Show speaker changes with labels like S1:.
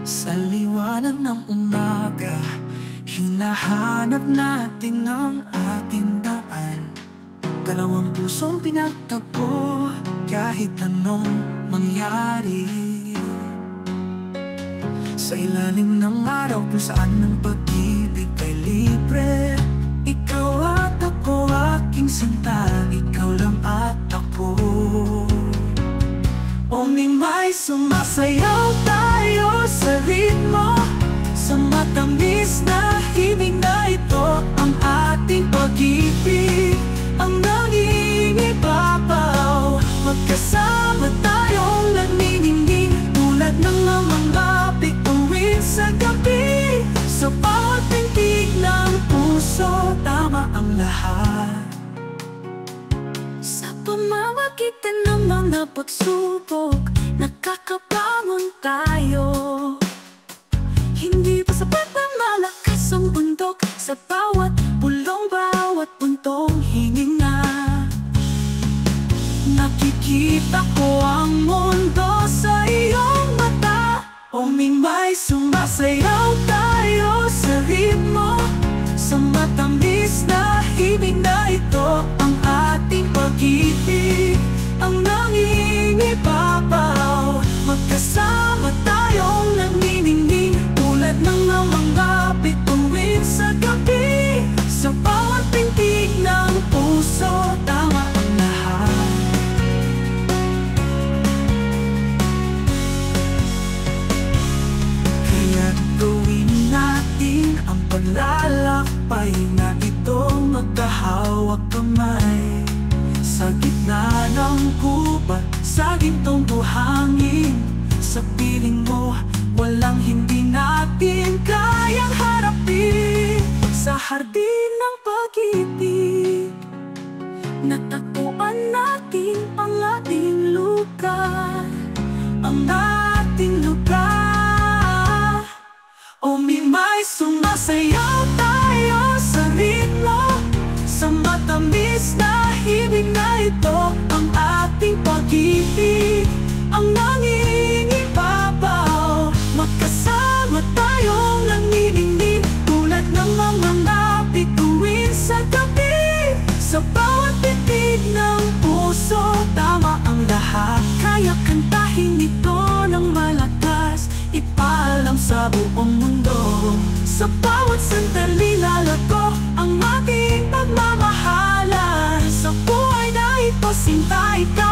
S1: Sa liwanag ng umaga, hinahanap natin ang ating daan. Dalawang pusong pinagtagpo, kahit anong mangyari. Sa ilalim ng araw kung saan ang pag-ibig ay libre. Ikaw at ako, aking sinta, ikaw lang at ako. O may sumasayaw tayo sa ritmo, sa matamis na himig na ito. Ang ating pag-ibig, ang nangingibabaw. Magkasama tayong nagniningning, tulad ng mga bituin sa gabi. Sa bawat pintig ng puso, tama ang lahat. Sa pamamagitan ng mga pagsubok, nakakabangon tayo. Hindi pa sapat na malakas ang bundok, sa bawat bulong, bawat puntong hininga. Nakikita ko ang mundo sa iyong mata. O may sumasayaw tayo sa ritmo, sa matamis na himig na ito. Ang ating pag-ibig, ang nangingibabaw. Magkasama tayong nagniningning, tulad ng mga bituin sa gabi. Sa bawat pintig ng puso, tama ang lahat. Kaya't gawin natin ang paglalakbay na ito, magkahawak kamay. Sa gitna ng gubat, sa gintong buhangin, sa piling mo, walang hindi natin kayang harapin. Sa hardin ng pag-ibig, natagpuan natin ang ating lugar, ang ating lugar. O may sumasayaw tayo sa ritmo, sa matamis na himig na ito. Ang ating pag-ibig, ang nangingibabaw. Magkasama tayong nagniningning, tulad ng mga bituin sa gabi. Sa bawat pitig ng puso, tama ang lahat. Kaya kantahin ito ng malakas, ipaalam sa buong mundo. Sa bawat sandali lalago ang ating pagmamahalan. Sa buhay na ito, sinta ikaw